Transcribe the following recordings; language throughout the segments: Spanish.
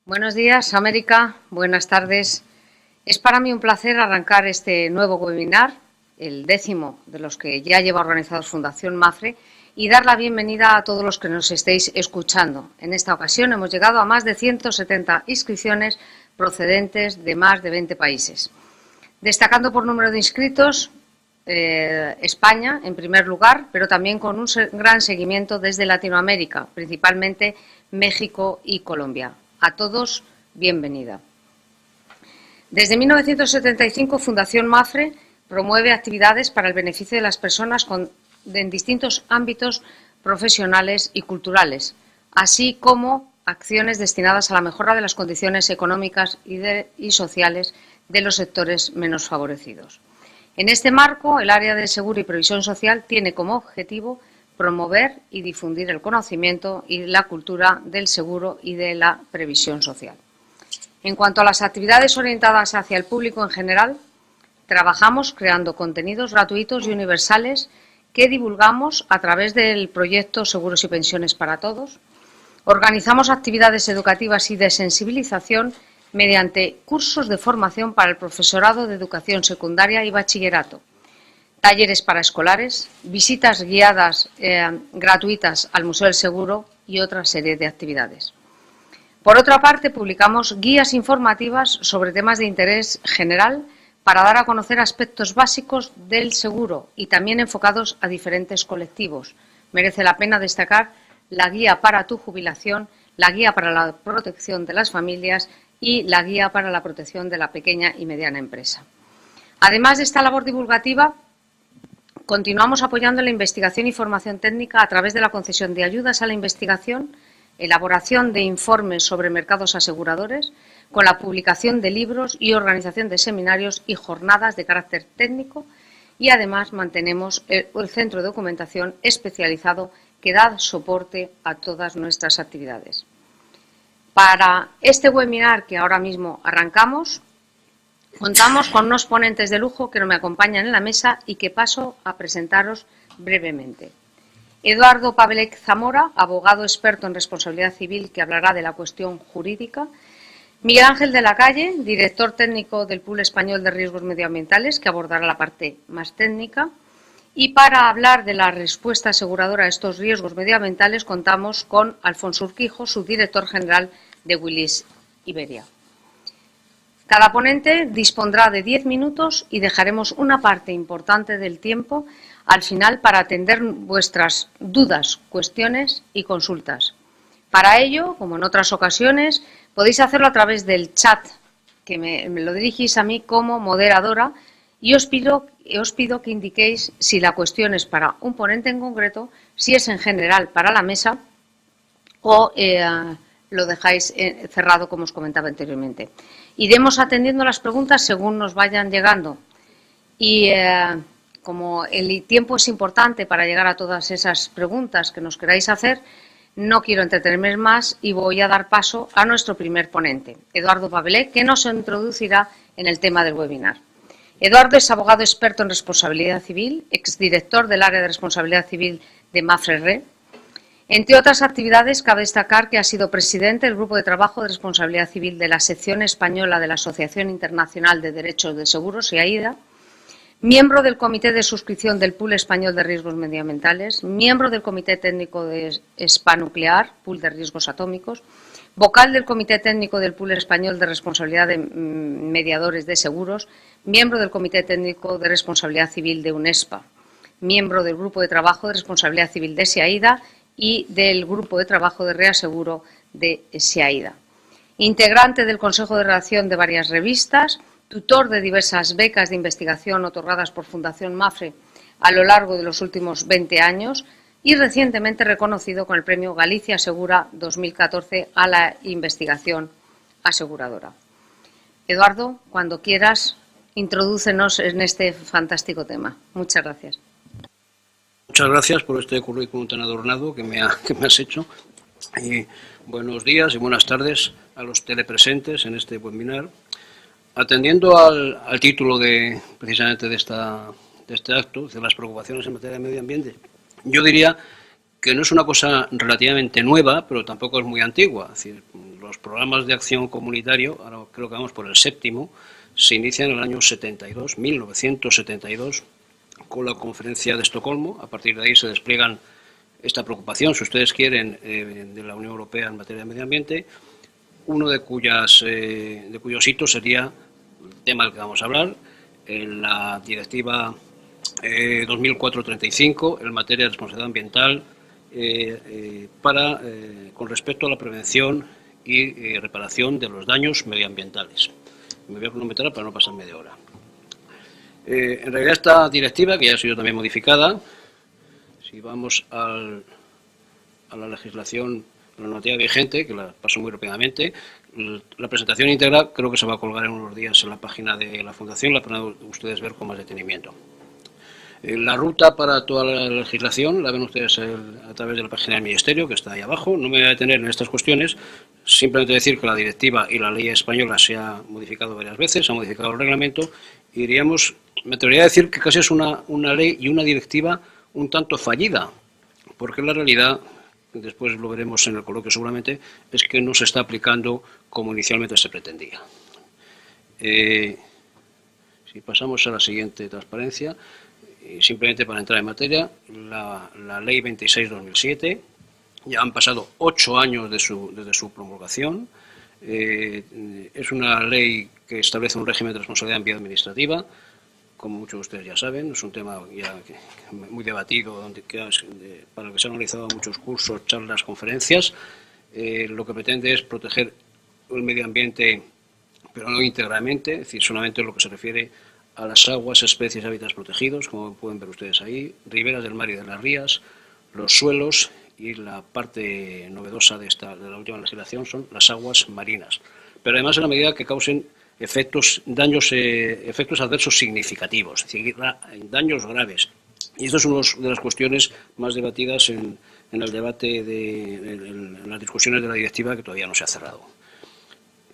Buenos días, América. Buenas tardes. Es para mí un placer arrancar este nuevo webinar, el 10º de los que ya lleva organizados Fundación MAFRE, y dar la bienvenida a todos los que nos estéis escuchando. En esta ocasión hemos llegado a más de 170 inscripciones procedentes de más de 20 países. Destacando por número de inscritos, España en primer lugar, pero también con un gran seguimiento desde Latinoamérica, principalmente México y Colombia. A todos, bienvenida. Desde 1975, Fundación MAFRE promueve actividades para el beneficio de las personas en distintos ámbitos profesionales y culturales, así como acciones destinadas a la mejora de las condiciones económicas y sociales de los sectores menos favorecidos. En este marco, el área de Seguro y Previsión Social tiene como objetivo promover y difundir el conocimiento y la cultura del seguro y de la previsión social. En cuanto a las actividades orientadas hacia el público en general, trabajamos creando contenidos gratuitos y universales que divulgamos a través del proyecto Seguros y Pensiones para Todos. Organizamos actividades educativas y de sensibilización mediante cursos de formación para el profesorado de educación secundaria y bachillerato, talleres para escolares, visitas guiadas gratuitas al Museo del Seguro y otra serie de actividades. Por otra parte, publicamos guías informativas sobre temas de interés general para dar a conocer aspectos básicos del seguro y también enfocados a diferentes colectivos. Merece la pena destacar la guía para tu jubilación, la guía para la protección de las familias y la guía para la protección de la pequeña y mediana empresa. Además de esta labor divulgativa, continuamos apoyando la investigación y formación técnica a través de la concesión de ayudas a la investigación, elaboración de informes sobre mercados aseguradores, con la publicación de libros y organización de seminarios y jornadas de carácter técnico, y además mantenemos el centro de documentación especializado que da soporte a todas nuestras actividades. Para este webinar que ahora mismo arrancamos, contamos con unos ponentes de lujo que me acompañan en la mesa y que paso a presentaros brevemente. Eduardo Pavlec Zamora, abogado experto en responsabilidad civil, que hablará de la cuestión jurídica. Miguel Ángel de la Calle, director técnico del Pool Español de Riesgos Medioambientales, que abordará la parte más técnica. Y para hablar de la respuesta aseguradora a estos riesgos medioambientales, contamos con Alfonso Urquijo, subdirector general de Willis Iberia. Cada ponente dispondrá de 10 minutos y dejaremos una parte importante del tiempo al final para atender vuestras dudas, cuestiones y consultas. Para ello, como en otras ocasiones, podéis hacerlo a través del chat, que me lo dirigís a mí como moderadora, y os pido que indiquéis si la cuestión es para un ponente en concreto, si es en general para la mesa o lo dejáis cerrado, como os comentaba anteriormente. Iremos atendiendo las preguntas según nos vayan llegando y como el tiempo es importante para llegar a todas esas preguntas que nos queráis hacer, no quiero entretenerme más y voy a dar paso a nuestro primer ponente, Eduardo Pavlec, que nos introducirá en el tema del webinar. Eduardo es abogado experto en responsabilidad civil, exdirector del área de responsabilidad civil de MAFRE Re. Entre otras actividades, cabe destacar que ha sido presidente del Grupo de Trabajo de Responsabilidad Civil de la sección española de la Asociación Internacional de Derechos de Seguros, AIDA, miembro del Comité de Suscripción del Pool Español de Riesgos Medioambientales, miembro del Comité Técnico de SPA Nuclear, Pool de Riesgos Atómicos, vocal del Comité Técnico del Pool Español de Responsabilidad de Mediadores de Seguros, miembro del Comité Técnico de Responsabilidad Civil de UNESPA, miembro del Grupo de Trabajo de Responsabilidad Civil de SEAIDA y del Grupo de Trabajo de Reaseguro de SEAIDA. Integrante del Consejo de Redacción de varias revistas, tutor de diversas becas de investigación otorgadas por Fundación MAFRE a lo largo de los últimos 20 años y recientemente reconocido con el Premio Galicia Asegura 2014 a la investigación aseguradora. Eduardo, cuando quieras, introdúcenos en este fantástico tema. Muchas gracias. Muchas gracias por este currículum tan adornado que me has hecho. Y buenos días y buenas tardes a los telepresentes en este webinar. Atendiendo al título precisamente de este acto, de las preocupaciones en materia de medio ambiente, yo diría que no es una cosa relativamente nueva, pero tampoco es muy antigua. Es decir, los programas de acción comunitario, ahora creo que vamos por el 7º, se inician en el año 1972, con la Conferencia de Estocolmo. A partir de ahí se despliegan esta preocupación, si ustedes quieren, de la Unión Europea en materia de medio ambiente, uno de cuyos hitos sería el tema del que vamos a hablar, la Directiva 2004/35 en materia de responsabilidad ambiental con respecto a la prevención y reparación de los daños medioambientales. Me voy a cronometrar para no pasar media hora. En realidad esta directiva, que ya ha sido también modificada, si vamos a la legislación, la normativa vigente, que la paso muy rápidamente, la presentación íntegra creo que se va a colgar en unos días en la página de la Fundación, la podrán ustedes ver con más detenimiento. La ruta para toda la legislación la ven ustedes a través de la página del Ministerio, que está ahí abajo. No me voy a detener en estas cuestiones, simplemente decir que la directiva y la ley española se ha modificado varias veces, se ha modificado el reglamento, y diríamos, me atrevería a decir que casi es una ley y una directiva un tanto fallida, porque la realidad, después lo veremos en el coloquio seguramente, es que no se está aplicando como inicialmente se pretendía. Si pasamos a la siguiente transparencia, simplemente para entrar en materia, la Ley 26/2007, ya han pasado 8 años desde su promulgación. Es una ley que establece un régimen de responsabilidad en vía administrativa. Como muchos de ustedes ya saben, es un tema ya muy debatido, para el que se han realizado muchos cursos, charlas, conferencias. Lo que pretende es proteger el medio ambiente, pero no íntegramente, es decir, solamente lo que se refiere a las aguas, especies y hábitats protegidos, como pueden ver ustedes ahí, riberas del mar y de las rías, los suelos, y la parte novedosa de la última legislación son las aguas marinas. Pero además en la medida que causen efectos adversos significativos, es decir, daños graves. Y esto es una de las cuestiones más debatidas en el debate, en las discusiones de la directiva, que todavía no se ha cerrado.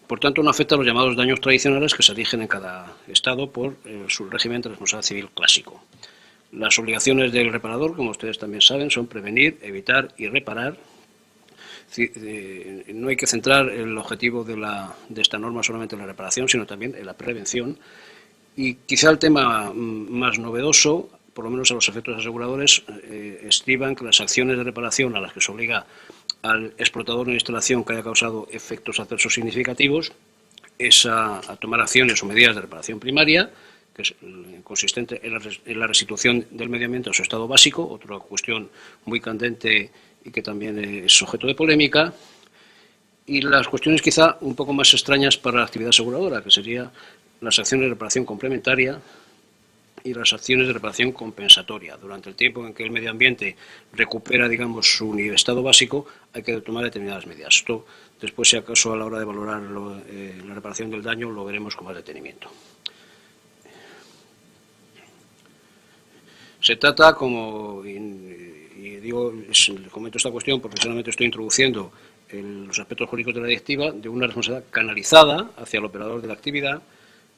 Por tanto, no afecta a los llamados daños tradicionales que se rigen en cada Estado por su régimen de responsabilidad civil clásico. Las obligaciones del reparador, como ustedes también saben, son prevenir, evitar y reparar. No hay que centrar el objetivo de esta norma solamente en la reparación, sino también en la prevención. Y quizá el tema más novedoso, por lo menos a los efectos aseguradores, estriban que las acciones de reparación a las que se obliga al explotador de la instalación que haya causado efectos adversos significativos es a tomar acciones o medidas de reparación primaria, que es consistente en la restitución del medio ambiente a su estado básico, otra cuestión muy candente y que también es objeto de polémica, y las cuestiones quizá un poco más extrañas para la actividad aseguradora, que serían las acciones de reparación complementaria y las acciones de reparación compensatoria. Durante el tiempo en que el medio ambiente recupera, digamos, su estado básico, hay que tomar determinadas medidas. Esto, después, si acaso, a la hora de valorar la reparación del daño, lo veremos con más detenimiento. Se trata, comento esta cuestión porque solamente estoy introduciendo los aspectos jurídicos de la directiva, de una responsabilidad canalizada hacia el operador de la actividad,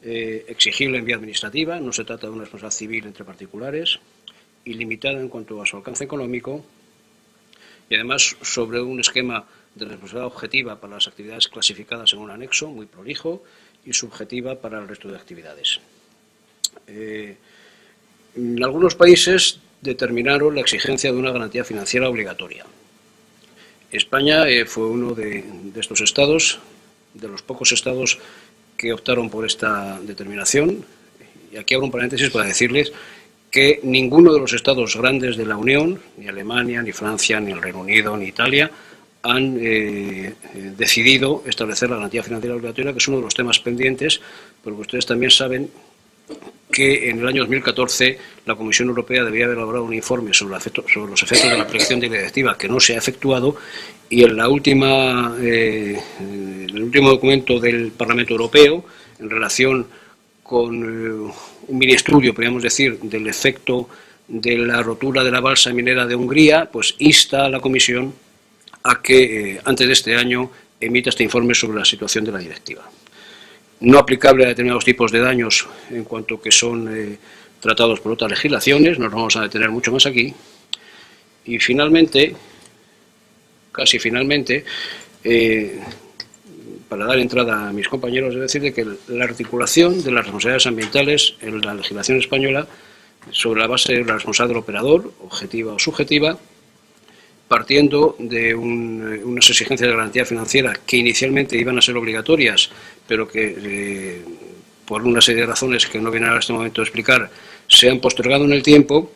exigible en vía administrativa, no se trata de una responsabilidad civil entre particulares, y limitada en cuanto a su alcance económico, y además sobre un esquema de responsabilidad objetiva para las actividades clasificadas en un anexo, muy prolijo, y subjetiva para el resto de actividades. En algunos países determinaron la exigencia de una garantía financiera obligatoria. España fue uno de estos estados, de los pocos estados que optaron por esta determinación. Y aquí abro un paréntesis para decirles que ninguno de los estados grandes de la Unión, ni Alemania, ni Francia, ni el Reino Unido, ni Italia, han decidido establecer la garantía financiera obligatoria, que es uno de los temas pendientes, porque ustedes también saben que en el año 2014 la Comisión Europea debía haber elaborado un informe sobre los efectos de la aplicación de la directiva, que no se ha efectuado, y en el último documento del Parlamento Europeo, en relación con un mini estudio, podríamos decir, del efecto de la rotura de la balsa minera de Hungría, pues insta a la Comisión a que antes de este año emita este informe sobre la situación de la directiva. No aplicable a determinados tipos de daños en cuanto que son tratados por otras legislaciones, nos vamos a detener mucho más aquí. Y finalmente, casi finalmente, para dar entrada a mis compañeros, es decir, de que la articulación de las responsabilidades ambientales en la legislación española, sobre la base de la responsabilidad del operador, objetiva o subjetiva, partiendo de unas exigencias de garantía financiera que inicialmente iban a ser obligatorias, pero que por una serie de razones que no viene a este momento a explicar, se han postergado en el tiempo,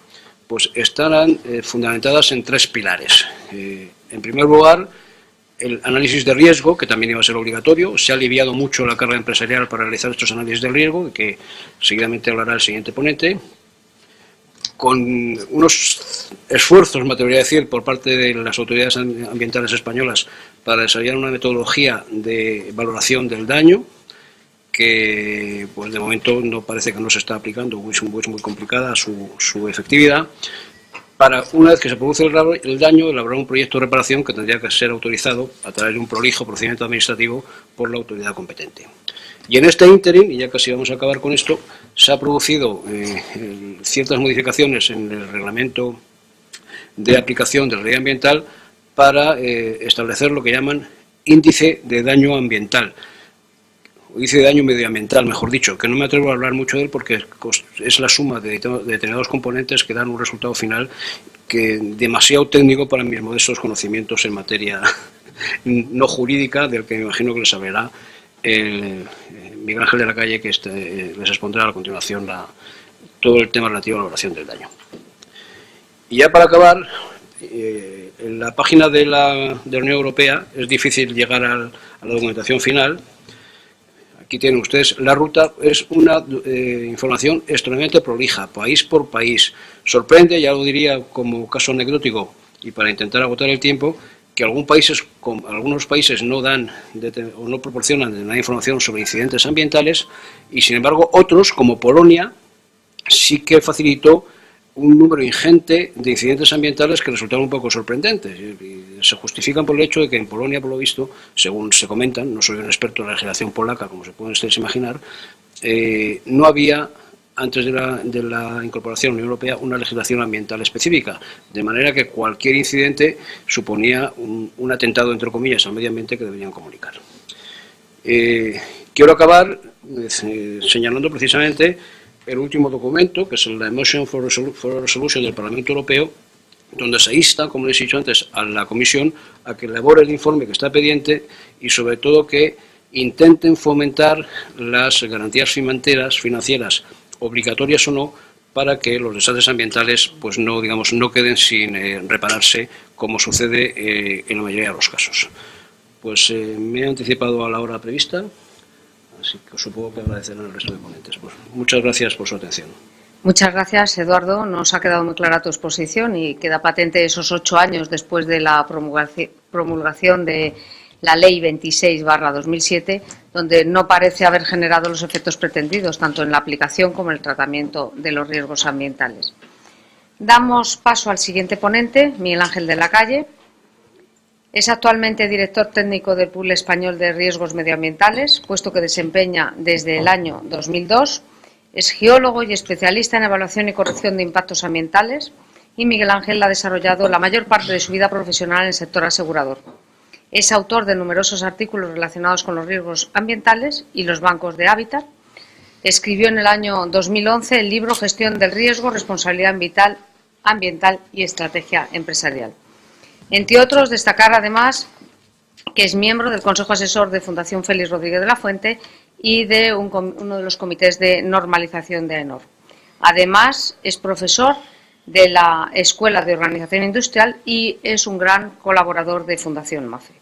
pues estarán fundamentadas en 3 pilares. En primer lugar, el análisis de riesgo, que también iba a ser obligatorio. Se ha aliviado mucho la carga empresarial para realizar estos análisis de riesgo, de que seguidamente hablará el siguiente ponente, con unos esfuerzos, me atrevería a decir, por parte de las autoridades ambientales españolas para desarrollar una metodología de valoración del daño, que pues de momento no parece que no se está aplicando, es muy complicada su efectividad, para, una vez que se produce el daño, elaborar un proyecto de reparación que tendría que ser autorizado a través de un prolijo procedimiento administrativo por la autoridad competente. Y en este ínterin, y ya casi vamos a acabar con esto, se ha producido ciertas modificaciones en el reglamento de aplicación de la ley ambiental para establecer lo que llaman índice de daño ambiental, o índice de daño medioambiental, mejor dicho, que no me atrevo a hablar mucho de él porque es la suma de determinados componentes que dan un resultado final que demasiado técnico para mis modestos conocimientos en materia no jurídica, del que me imagino que les hablará Miguel Ángel de la Calle, que les expondrá a continuación todo el tema relativo a la valoración del daño. Y ya para acabar, en la página de la Unión Europea es difícil llegar a la documentación final. Aquí tienen ustedes, la ruta es una información extremadamente prolija, país por país. Sorprende, ya lo diría como caso anecdótico y para intentar agotar el tiempo, que algunos países no dan o no proporcionan nada información sobre incidentes ambientales y, sin embargo, otros, como Polonia, sí que facilitó un número ingente de incidentes ambientales que resultaron un poco sorprendentes y se justifican por el hecho de que en Polonia, por lo visto, según se comentan, no soy un experto en la legislación polaca, como se pueden ustedes imaginar, no había, antes de la incorporación a la Unión Europea, una legislación ambiental específica, de manera que cualquier incidente suponía un atentado, entre comillas, al medio ambiente que deberían comunicar. Quiero acabar señalando precisamente el último documento, que es la Motion for Resolution del Parlamento Europeo, donde se insta, como les he dicho antes, a la Comisión a que elabore el informe que está pendiente y, sobre todo, que intenten fomentar las garantías financieras, obligatorias o no, para que los desastres ambientales pues no queden sin repararse, como sucede en la mayoría de los casos. Pues me he anticipado a la hora prevista. Así que supongo que agradecerán al resto de ponentes. Pues muchas gracias por su atención. Muchas gracias, Eduardo. Nos ha quedado muy clara tu exposición y queda patente esos 8 años después de la promulgación de la Ley 26/2007, donde no parece haber generado los efectos pretendidos, tanto en la aplicación como en el tratamiento de los riesgos ambientales. Damos paso al siguiente ponente, Miguel Ángel de la Calle. Es actualmente director técnico del Pool Español de Riesgos Medioambientales, puesto que desempeña desde el año 2002. Es geólogo y especialista en evaluación y corrección de impactos ambientales y Miguel Ángel ha desarrollado la mayor parte de su vida profesional en el sector asegurador. Es autor de numerosos artículos relacionados con los riesgos ambientales y los bancos de hábitat. Escribió en el año 2011 el libro Gestión del riesgo, responsabilidad ambiental y estrategia empresarial. Entre otros, destacar además que es miembro del Consejo Asesor de Fundación Félix Rodríguez de la Fuente y de uno de los comités de normalización de AENOR. Además, es profesor de la Escuela de Organización Industrial y es un gran colaborador de Fundación MAFRE.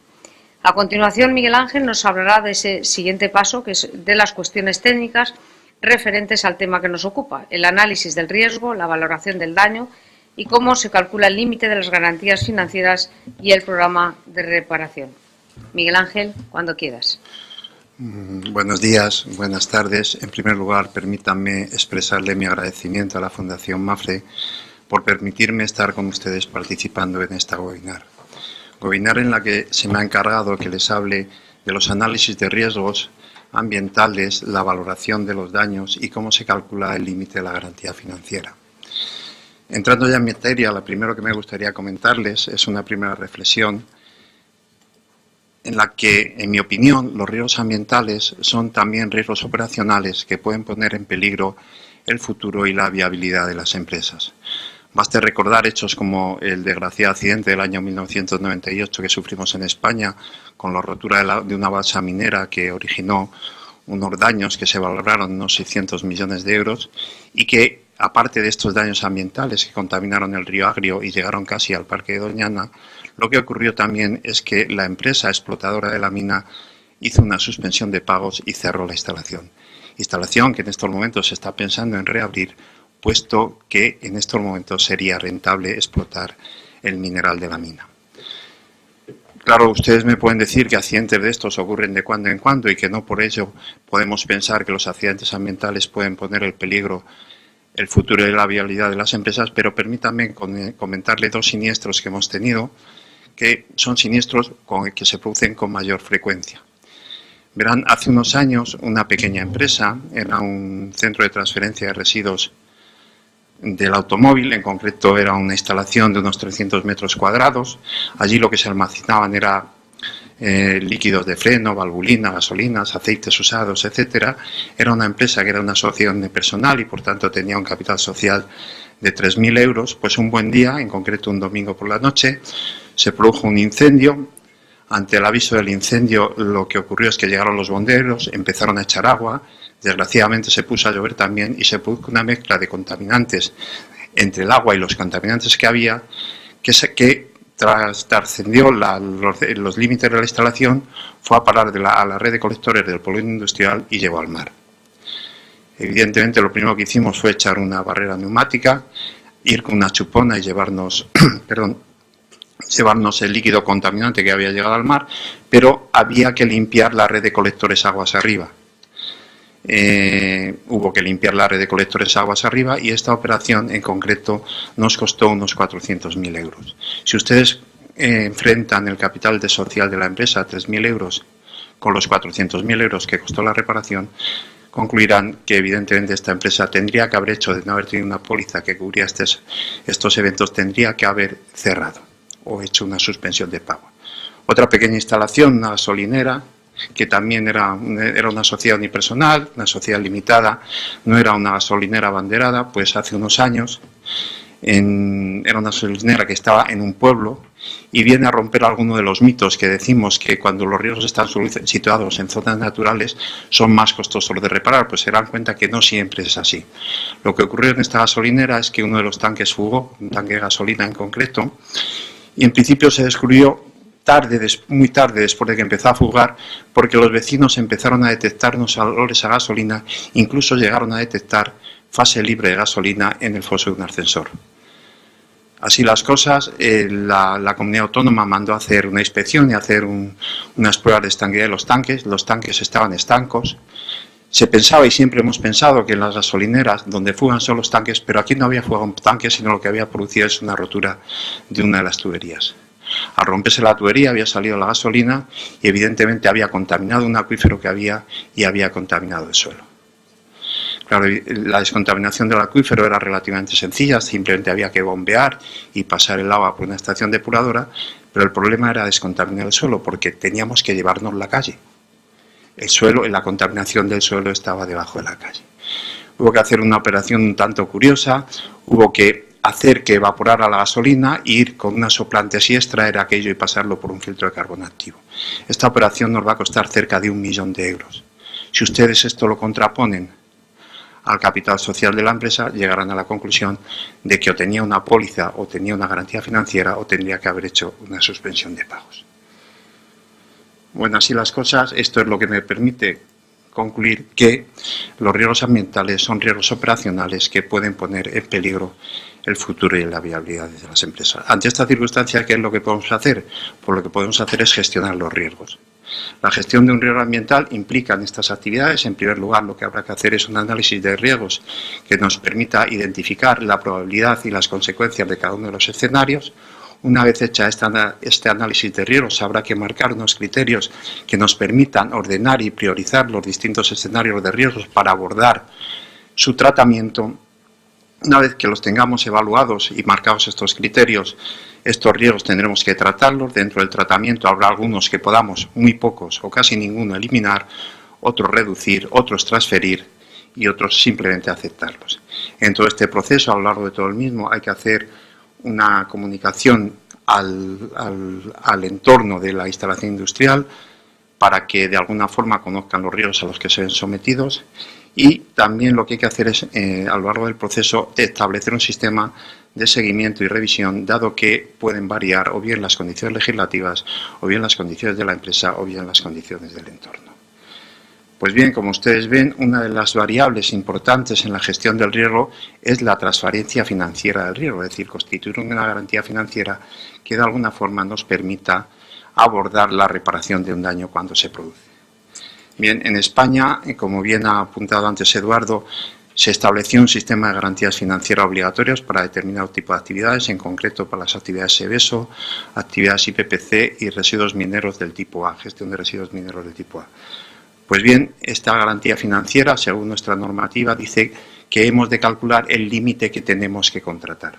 A continuación, Miguel Ángel nos hablará de ese siguiente paso, que es de las cuestiones técnicas referentes al tema que nos ocupa, el análisis del riesgo, la valoración del daño y cómo se calcula el límite de las garantías financieras y el programa de reparación. Miguel Ángel, cuando quieras. Buenos días, buenas tardes. En primer lugar, permítanme expresarle mi agradecimiento a la Fundación MAFRE por permitirme estar con ustedes participando en esta webinar. Webinar en la que se me ha encargado que les hable de los análisis de riesgos ambientales, la valoración de los daños y cómo se calcula el límite de la garantía financiera. Entrando ya en materia, lo primero que me gustaría comentarles es una primera reflexión en la que, en mi opinión, los riesgos ambientales son también riesgos operacionales que pueden poner en peligro el futuro y la viabilidad de las empresas. Baste recordar hechos como el desgraciado accidente del año 1998 que sufrimos en España con la rotura de una balsa minera que originó unos daños que se valoraron en unos 600 millones de euros y que, aparte de estos daños ambientales que contaminaron el río Agrio y llegaron casi al Parque de Doñana, lo que ocurrió también es que la empresa explotadora de la mina hizo una suspensión de pagos y cerró la instalación. Instalación que en estos momentos se está pensando en reabrir, puesto que en estos momentos sería rentable explotar el mineral de la mina. Claro, ustedes me pueden decir que accidentes de estos ocurren de cuando en cuando y que no por ello podemos pensar que los accidentes ambientales pueden poner en peligro el futuro y la viabilidad de las empresas, pero permítanme comentarle dos siniestros que hemos tenido, que son siniestros que se producen con mayor frecuencia. Verán, hace unos años una pequeña empresa, era un centro de transferencia de residuos del automóvil, en concreto era una instalación de unos 300 metros cuadrados. Allí lo que se almacenaban era líquidos de freno, valvulina, gasolinas, aceites usados, etcétera. Era una empresa que era una asociación de personal y por tanto tenía un capital social de 3.000 euros. Pues un buen día, en concreto un domingo por la noche, se produjo un incendio. Ante el aviso del incendio, lo que ocurrió es que llegaron los bomberos, empezaron a echar agua. Desgraciadamente se puso a llover también y se produjo una mezcla de contaminantes entre el agua y los contaminantes que había, que trascendió los límites de la instalación, fue a parar a la red de colectores del polígono industrial y llegó al mar. Evidentemente lo primero que hicimos fue echar una barrera neumática, ir con una chupona y llevarnos el líquido contaminante que había llegado al mar, pero había que limpiar la red de colectores aguas arriba. Hubo que limpiar la red de colectores aguas arriba y esta operación en concreto nos costó unos 400.000 euros. Si ustedes enfrentan el capital social de la empresa, 3.000 euros, con los 400.000 euros que costó la reparación, concluirán que evidentemente esta empresa tendría que haber hecho, de no haber tenido una póliza que cubría estos eventos, tendría que haber cerrado o hecho una suspensión de pago. Otra pequeña instalación, una gasolinera, que también era una sociedad unipersonal, una sociedad limitada, no era una gasolinera abanderada, pues hace unos años era una gasolinera que estaba en un pueblo y viene a romper alguno de los mitos que decimos que cuando los riesgos están situados en zonas naturales son más costosos de reparar, pues se dan cuenta que no siempre es así. Lo que ocurrió en esta gasolinera es que uno de los tanques fugó, un tanque de gasolina en concreto, y en principio se descubrió muy tarde después de que empezó a fugar, porque los vecinos empezaron a detectar unos olores a gasolina, incluso llegaron a detectar fase libre de gasolina en el foso de un ascensor. Así las cosas, la comunidad autónoma mandó a hacer una inspección y a hacer unas pruebas de estanqueidad de los tanques estaban estancos. Se pensaba y siempre hemos pensado que en las gasolineras donde fugan son los tanques, pero aquí no había fugado un tanque, sino lo que había producido es una rotura de una de las tuberías. Al romperse la tubería había salido la gasolina y evidentemente había contaminado un acuífero que había y había contaminado el suelo. Claro, la descontaminación del acuífero era relativamente sencilla, simplemente había que bombear y pasar el agua por una estación depuradora, pero el problema era descontaminar el suelo porque teníamos que llevarnos la calle. El suelo, la contaminación del suelo estaba debajo de la calle. Hubo que hacer una operación un tanto curiosa, hubo que hacer que evaporara la gasolina, ir con una soplante y extraer aquello y pasarlo por un filtro de carbono activo. Esta operación nos va a costar cerca de 1 millón de euros. Si ustedes esto lo contraponen al capital social de la empresa, llegarán a la conclusión de que o tenía una póliza o tenía una garantía financiera o tendría que haber hecho una suspensión de pagos. Bueno, así las cosas, esto es lo que me permite concluir que los riesgos ambientales son riesgos operacionales que pueden poner en peligro el futuro y la viabilidad de las empresas. Ante esta circunstancia, ¿qué es lo que podemos hacer? Pues lo que podemos hacer es gestionar los riesgos. La gestión de un riesgo ambiental implica en estas actividades, en primer lugar, lo que habrá que hacer es un análisis de riesgos que nos permita identificar la probabilidad y las consecuencias de cada uno de los escenarios. Una vez hecha este análisis de riesgos, habrá que marcar unos criterios que nos permitan ordenar y priorizar los distintos escenarios de riesgos para abordar su tratamiento Una vez que los tengamos evaluados y marcados estos criterios, estos riesgos tendremos que tratarlos. Dentro del tratamiento habrá algunos que podamos, muy pocos o casi ninguno, eliminar, otros reducir, otros transferir y otros simplemente aceptarlos. En todo este proceso, a lo largo de todo el mismo, hay que hacer una comunicación al entorno de la instalación industrial para que de alguna forma conozcan los riesgos a los que se ven sometidos. Y también lo que hay que hacer es, a lo largo del proceso, establecer un sistema de seguimiento y revisión, dado que pueden variar o bien las condiciones legislativas, o bien las condiciones de la empresa, o bien las condiciones del entorno. Pues bien, como ustedes ven, una de las variables importantes en la gestión del riesgo es la transferencia financiera del riesgo, es decir, constituir una garantía financiera que de alguna forma nos permita abordar la reparación de un daño cuando se produce. Bien, en España, como bien ha apuntado antes Eduardo, se estableció un sistema de garantías financieras obligatorias para determinado tipo de actividades, en concreto para las actividades SEBESO, actividades IPPC y residuos mineros del tipo A, gestión de residuos mineros del tipo A. Pues bien, esta garantía financiera, según nuestra normativa, dice que hemos de calcular el límite que tenemos que contratar.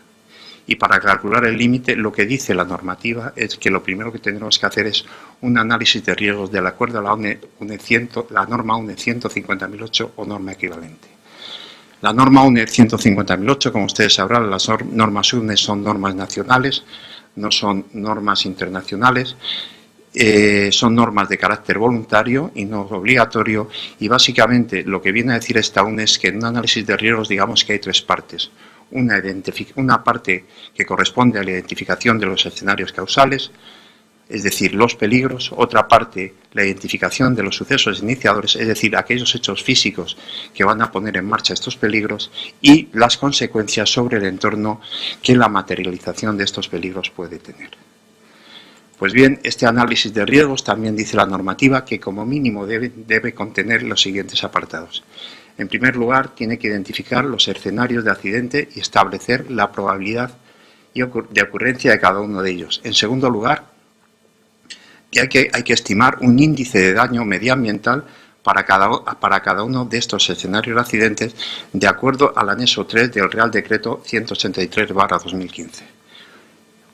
Y para calcular el límite, lo que dice la normativa es que lo primero que tendremos que hacer es un análisis de riesgos de acuerdo a la norma UNE 150.008 o norma equivalente. La norma UNE 150.008, como ustedes sabrán, las normas UNE son normas nacionales, no son normas internacionales, son normas de carácter voluntario y no obligatorio, y básicamente lo que viene a decir esta UNE es que en un análisis de riesgos digamos que hay tres partes. Una parte que corresponde a la identificación de los escenarios causales, es decir, los peligros; otra parte, la identificación de los sucesos iniciadores, es decir, aquellos hechos físicos que van a poner en marcha estos peligros; y las consecuencias sobre el entorno que la materialización de estos peligros puede tener. Pues bien, este análisis de riesgos también dice la normativa que como mínimo debe contener los siguientes apartados. En primer lugar, tiene que identificar los escenarios de accidente y establecer la probabilidad de ocurrencia de cada uno de ellos. En segundo lugar, hay que estimar un índice de daño medioambiental para cada uno de estos escenarios de accidentes, de acuerdo al anexo 3 del Real Decreto 183/2015.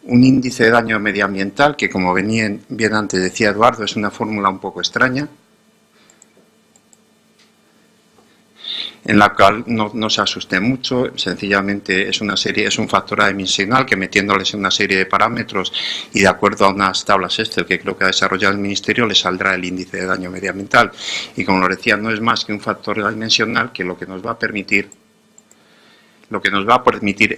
Un índice de daño medioambiental que, como bien antes decía Eduardo, es una fórmula un poco extraña, en la cual no se asuste mucho, sencillamente es un factor adimensional que, metiéndoles en una serie de parámetros y de acuerdo a unas tablas Excel que creo que ha desarrollado el Ministerio, le saldrá el índice de daño medioambiental. Y como lo decía, no es más que un factor adimensional que lo que nos va a permitir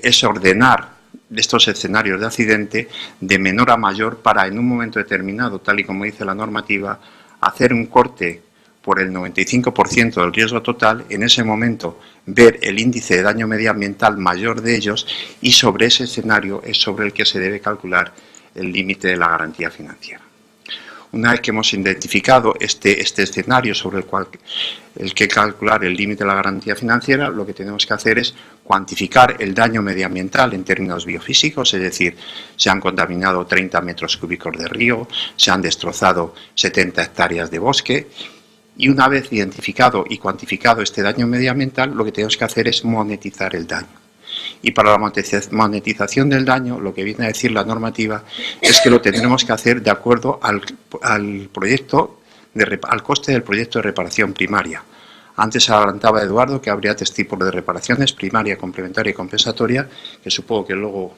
es ordenar estos escenarios de accidente de menor a mayor para, en un momento determinado, tal y como dice la normativa, hacer un corte por el 95% del riesgo total, en ese momento ver el índice de daño medioambiental mayor de ellos, y sobre ese escenario es sobre el que se debe calcular el límite de la garantía financiera. Una vez que hemos identificado este escenario sobre el que calcular el límite de la garantía financiera, lo que tenemos que hacer es cuantificar el daño medioambiental en términos biofísicos, es decir, se han contaminado 30 metros cúbicos de río, se han destrozado 70 hectáreas de bosque. Y una vez identificado y cuantificado este daño medioambiental, lo que tenemos que hacer es monetizar el daño. Y para la monetización del daño, lo que viene a decir la normativa es que lo tendremos que hacer de acuerdo al coste del proyecto de reparación primaria. Antes adelantaba Eduardo que habría tres tipos de reparaciones: primaria, complementaria y compensatoria, que supongo que luego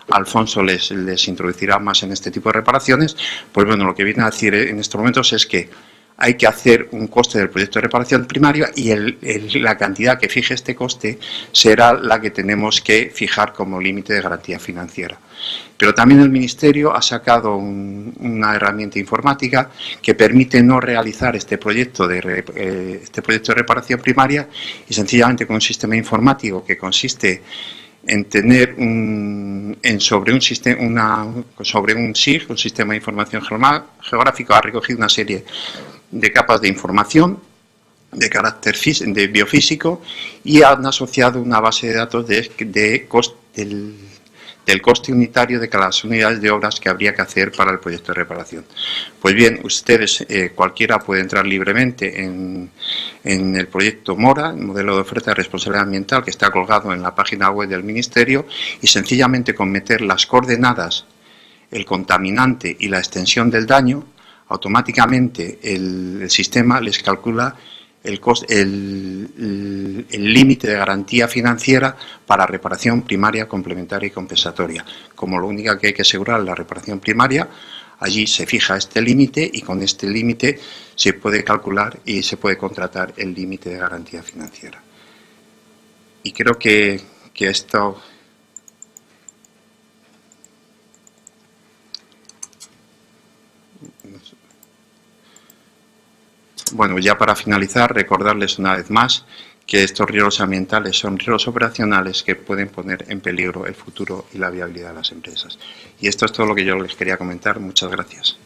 Alfonso les introducirá más en este tipo de reparaciones. Pues bueno, lo que viene a decir en estos momentos es que hay que hacer un coste del proyecto de reparación primaria y la cantidad que fije este coste será la que tenemos que fijar como límite de garantía financiera. Pero también el Ministerio ha sacado una herramienta informática que permite no realizar este proyecto de reparación primaria, y sencillamente con un sistema informático que consiste en tener sobre un sistema SIG, un sistema de información geográfico, ha recogido una serie de capas de información de carácter biofísico y han asociado una base de datos del del coste unitario de cada las unidades de obras que habría que hacer para el proyecto de reparación. Pues bien, ustedes, cualquiera puede entrar libremente en el proyecto MORA, el modelo de oferta de responsabilidad ambiental, que está colgado en la página web del Ministerio, y sencillamente con meter las coordenadas, el contaminante y la extensión del daño, automáticamente el sistema les calcula el límite de garantía financiera para reparación primaria, complementaria y compensatoria. Como lo único que hay que asegurar es la reparación primaria, allí se fija este límite y con este límite se puede calcular y se puede contratar el límite de garantía financiera. Y creo que esto... Bueno, ya para finalizar, recordarles una vez más que estos riesgos ambientales son riesgos operacionales que pueden poner en peligro el futuro y la viabilidad de las empresas. Y esto es todo lo que yo les quería comentar. Muchas gracias.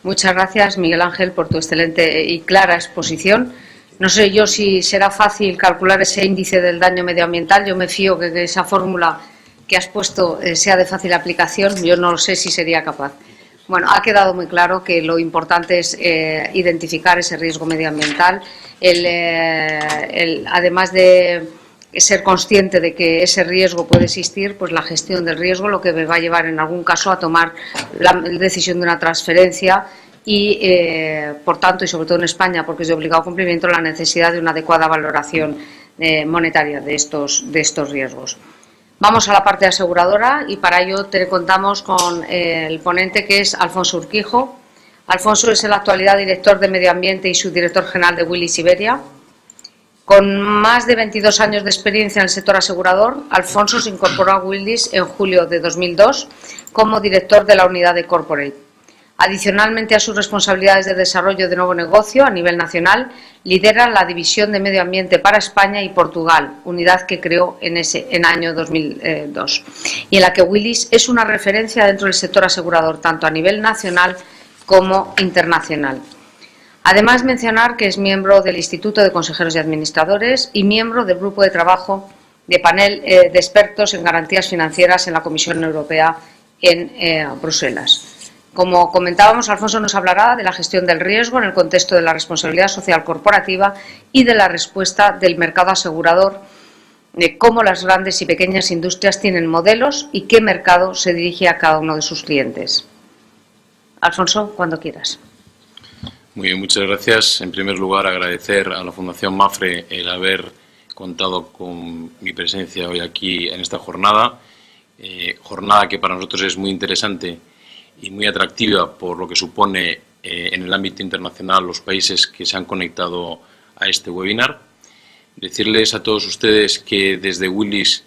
Muchas gracias, Miguel Ángel, por tu excelente y clara exposición. No sé yo si será fácil calcular ese índice del daño medioambiental. Yo me fío que esa fórmula que has puesto sea de fácil aplicación. Yo no sé si sería capaz. Bueno, ha quedado muy claro que lo importante es identificar ese riesgo medioambiental, además de ser consciente de que ese riesgo puede existir, pues la gestión del riesgo lo que me va a llevar en algún caso a tomar la decisión de una transferencia y, por tanto, y sobre todo en España, porque es de obligado cumplimiento, la necesidad de una adecuada valoración monetaria de estos riesgos. Vamos a la parte aseguradora y para ello contamos con el ponente, que es Alfonso Urquijo. Alfonso es en la actualidad director de Medio Ambiente y subdirector general de Willis Iberia. Con más de 22 años de experiencia en el sector asegurador, Alfonso se incorporó a Willis en julio de 2002 como director de la unidad de Corporate. Adicionalmente a sus responsabilidades de desarrollo de nuevo negocio a nivel nacional, lidera la División de Medio Ambiente para España y Portugal, unidad que creó en año 2002, y en la que Willis es una referencia dentro del sector asegurador, tanto a nivel nacional como internacional. Además, mencionar que es miembro del Instituto de Consejeros y Administradores y miembro del Grupo de Trabajo de Panel de Expertos en Garantías Financieras en la Comisión Europea en Bruselas. Como comentábamos, Alfonso nos hablará de la gestión del riesgo en el contexto de la responsabilidad social corporativa y de la respuesta del mercado asegurador, de cómo las grandes y pequeñas industrias tienen modelos y qué mercado se dirige a cada uno de sus clientes. Alfonso, cuando quieras. Muy bien, muchas gracias. En primer lugar, agradecer a la Fundación MAFRE el haber contado con mi presencia hoy aquí en esta jornada, jornada que para nosotros es muy interesante y muy atractiva por lo que supone en el ámbito internacional los países que se han conectado a este webinar. Decirles a todos ustedes que desde Willis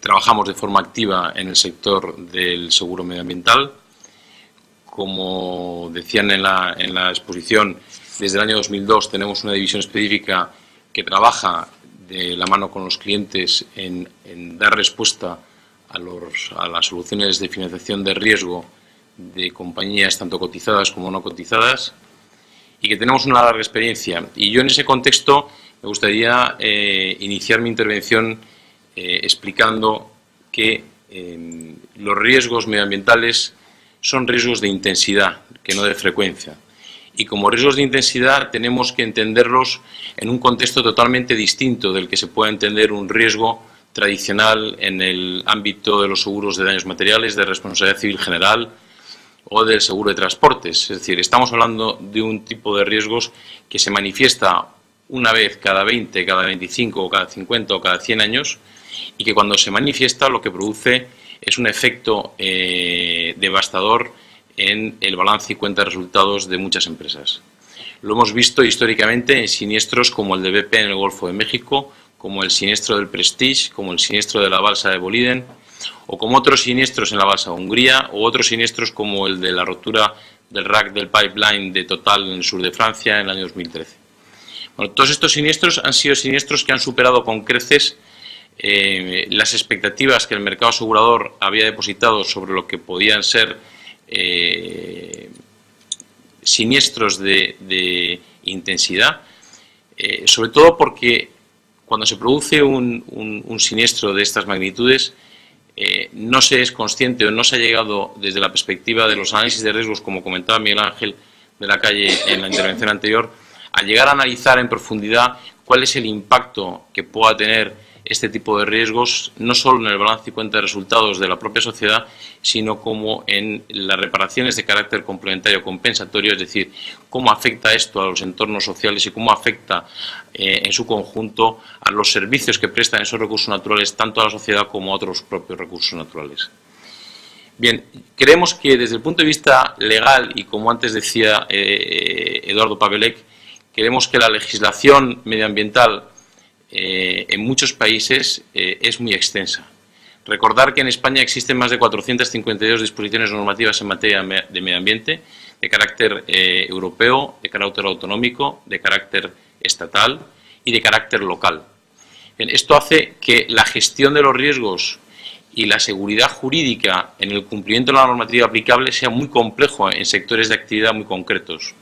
trabajamos de forma activa en el sector del seguro medioambiental. Como decían en la exposición, desde el año 2002 tenemos una división específica que trabaja de la mano con los clientes en dar respuesta a las soluciones de financiación de riesgo de compañías tanto cotizadas como no cotizadas, y que tenemos una larga experiencia. Y yo en ese contexto me gustaría iniciar mi intervención explicando que los riesgos medioambientales son riesgos de intensidad, que no de frecuencia. Y como riesgos de intensidad tenemos que entenderlos en un contexto totalmente distinto del que se pueda entender un riesgo tradicional en el ámbito de los seguros de daños materiales, de responsabilidad civil general o del seguro de transportes. Es decir, estamos hablando de un tipo de riesgos que se manifiesta una vez cada 20, cada 25 o cada 50 o cada 100 años y que cuando se manifiesta lo que produce es un efecto devastador en el balance y cuenta de resultados de muchas empresas. Lo hemos visto históricamente en siniestros como el de BP en el Golfo de México, como el siniestro del Prestige, como el siniestro de la balsa de Boliden, o como otros siniestros en la balsa de Hungría, o otros siniestros como el de la rotura del rack del pipeline de Total en el sur de Francia en el año 2013. Bueno, todos estos siniestros han sido siniestros que han superado con creces las expectativas que el mercado asegurador había depositado sobre lo que podían ser siniestros de intensidad, sobre todo porque cuando se produce un siniestro de estas magnitudes, no se es consciente o no se ha llegado desde la perspectiva de los análisis de riesgos, como comentaba Miguel Ángel de la Calle en la intervención anterior, a llegar a analizar en profundidad cuál es el impacto que pueda tener este tipo de riesgos, no solo en el balance y cuenta de resultados de la propia sociedad, sino como en las reparaciones de carácter complementario compensatorio, es decir, cómo afecta esto a los entornos sociales y cómo afecta en su conjunto a los servicios que prestan esos recursos naturales, tanto a la sociedad como a otros propios recursos naturales. Bien, creemos que desde el punto de vista legal, y como antes decía Eduardo Pavelec, creemos que la legislación medioambiental en muchos países es muy extensa. Recordar que en España existen más de 452 disposiciones normativas en materia de medio ambiente, de carácter europeo, de carácter autonómico, de carácter estatal y de carácter local. Bien, esto hace que la gestión de los riesgos y la seguridad jurídica en el cumplimiento de la normativa aplicable sea muy complejo en sectores de actividad muy concretos.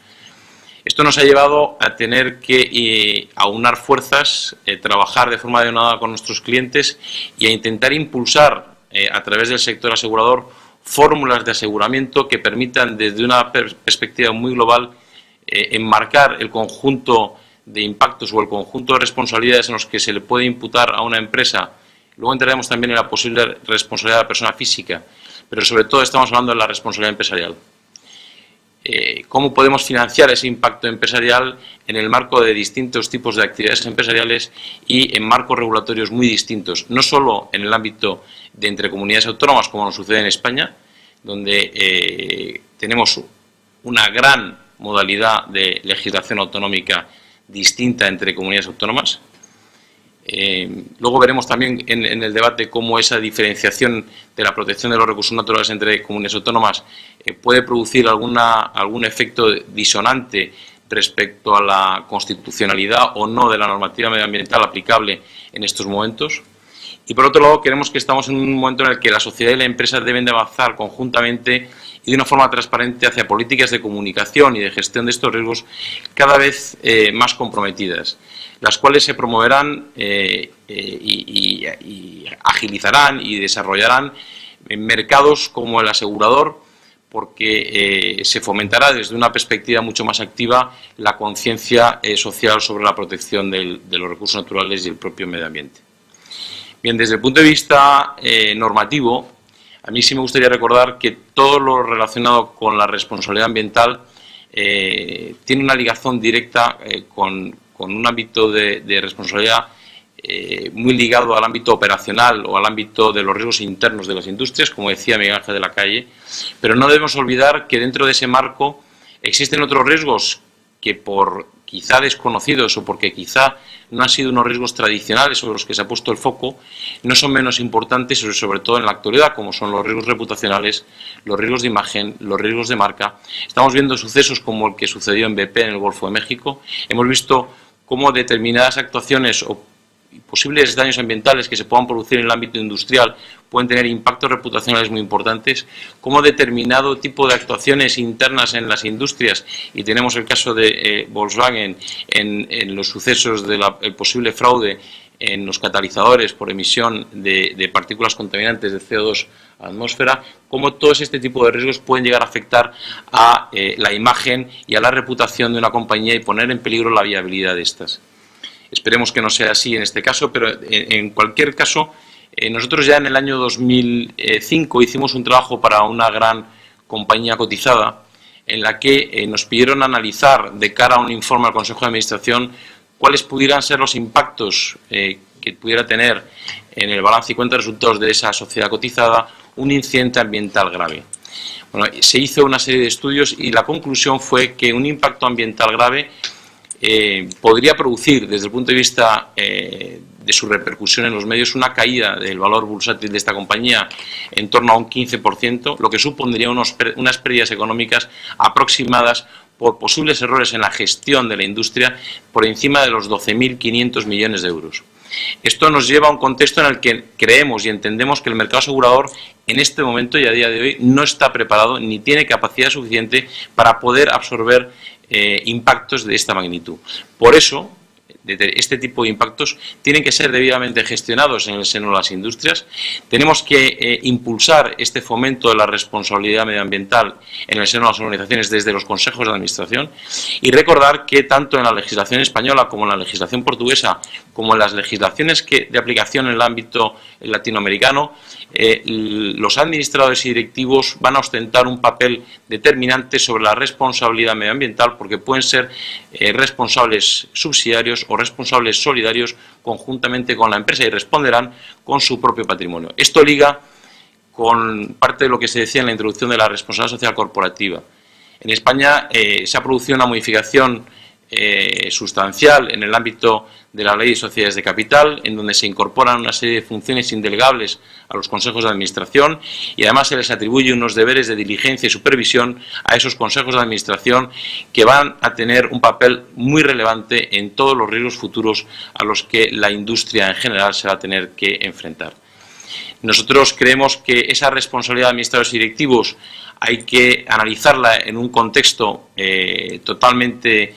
Esto nos ha llevado a tener que aunar fuerzas, trabajar de forma denodada con nuestros clientes y a intentar impulsar a través del sector asegurador fórmulas de aseguramiento que permitan desde una perspectiva muy global enmarcar el conjunto de impactos o el conjunto de responsabilidades en los que se le puede imputar a una empresa. Luego entraremos también en la posible responsabilidad de la persona física, pero sobre todo estamos hablando de la responsabilidad empresarial. Cómo podemos financiar ese impacto empresarial en el marco de distintos tipos de actividades empresariales y en marcos regulatorios muy distintos, no solo en el ámbito de entre comunidades autónomas, como nos sucede en España, donde tenemos una gran modalidad de legislación autonómica distinta entre comunidades autónomas. Luego veremos también en el debate cómo esa diferenciación de la protección de los recursos naturales entre comunidades autónomas puede producir algún efecto disonante respecto a la constitucionalidad o no de la normativa medioambiental aplicable en estos momentos. Y por otro lado, creemos que estamos en un momento en el que la sociedad y la empresa deben de avanzar conjuntamente y de una forma transparente hacia políticas de comunicación y de gestión de estos riesgos cada vez más comprometidas, las cuales se promoverán y agilizarán y desarrollarán en mercados como el asegurador, porque se fomentará desde una perspectiva mucho más activa la conciencia social sobre la protección de los recursos naturales y el propio medio ambiente. Bien, desde el punto de vista normativo, a mí sí me gustaría recordar que todo lo relacionado con la responsabilidad ambiental tiene una ligación directa con un ámbito de responsabilidad muy ligado al ámbito operacional o al ámbito de los riesgos internos de las industrias, como decía Miguel Ángel de la Calle, pero no debemos olvidar que dentro de ese marco existen otros riesgos que por quizá desconocidos o porque quizá no han sido unos riesgos tradicionales sobre los que se ha puesto el foco, no son menos importantes, sobre todo en la actualidad, como son los riesgos reputacionales, los riesgos de imagen, los riesgos de marca. Estamos viendo sucesos como el que sucedió en BP en el Golfo de México. Hemos visto cómo determinadas actuaciones o posibles daños ambientales que se puedan producir en el ámbito industrial pueden tener impactos reputacionales muy importantes, como determinado tipo de actuaciones internas en las industrias, y tenemos el caso de Volkswagen en los sucesos del posible fraude en los catalizadores por emisión de partículas contaminantes de CO2 a la atmósfera, como todos este tipo de riesgos pueden llegar a afectar a la imagen y a la reputación de una compañía y poner en peligro la viabilidad de estas. Esperemos que no sea así en este caso, pero en cualquier caso, nosotros ya en el año 2005 hicimos un trabajo para una gran compañía cotizada en la que nos pidieron analizar de cara a un informe al Consejo de Administración cuáles pudieran ser los impactos que pudiera tener en el balance y cuenta de resultados de esa sociedad cotizada un incidente ambiental grave. Bueno, se hizo una serie de estudios y la conclusión fue que un impacto ambiental grave podría producir, desde el punto de vista de su repercusión en los medios, una caída del valor bursátil de esta compañía en torno a un 15%, lo que supondría unas pérdidas económicas aproximadas por posibles errores en la gestión de la industria por encima de los 12.500 millones de euros. Esto nos lleva a un contexto en el que creemos y entendemos que el mercado asegurador en este momento y a día de hoy no está preparado ni tiene capacidad suficiente para poder absorber impactos de esta magnitud. Por eso, este tipo de impactos tienen que ser debidamente gestionados en el seno de las industrias. Tenemos que impulsar este fomento de la responsabilidad medioambiental en el seno de las organizaciones desde los consejos de administración y recordar que tanto en la legislación española como en la legislación portuguesa, como en las legislaciones de aplicación en el ámbito latinoamericano, los administradores y directivos van a ostentar un papel determinante sobre la responsabilidad medioambiental, porque pueden ser responsables subsidiarios o responsables solidarios conjuntamente con la empresa y responderán con su propio patrimonio. Esto liga con parte de lo que se decía en la introducción de la responsabilidad social corporativa. En España se ha producido una modificación sustancial en el ámbito de la Ley de Sociedades de Capital, en donde se incorporan una serie de funciones indelegables a los consejos de administración y además se les atribuye unos deberes de diligencia y supervisión a esos consejos de administración que van a tener un papel muy relevante en todos los riesgos futuros a los que la industria en general se va a tener que enfrentar. Nosotros creemos que esa responsabilidad de administradores y directivos hay que analizarla en un contexto totalmente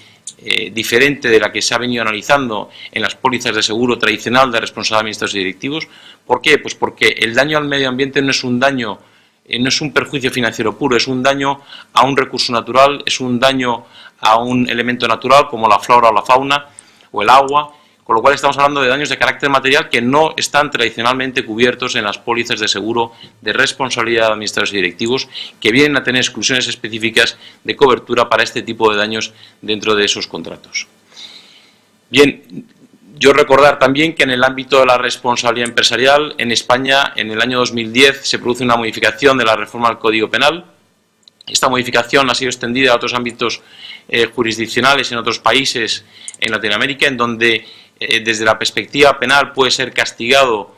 diferente de la que se ha venido analizando en las pólizas de seguro tradicional de responsabilidad de administradores y directivos. ¿Por qué? Pues porque el daño al medio ambiente no es un daño, no es un perjuicio financiero puro, es un daño a un recurso natural, es un daño a un elemento natural como la flora o la fauna o el agua, con lo cual estamos hablando de daños de carácter material que no están tradicionalmente cubiertos en las pólizas de seguro de responsabilidad de administradores y directivos, que vienen a tener exclusiones específicas de cobertura para este tipo de daños dentro de esos contratos. Bien, yo recordar también que en el ámbito de la responsabilidad empresarial, en España, en el año 2010, se produce una modificación de la reforma del Código Penal. Esta modificación ha sido extendida a otros ámbitos jurisdiccionales en otros países en Latinoamérica, en donde desde la perspectiva penal puede ser castigado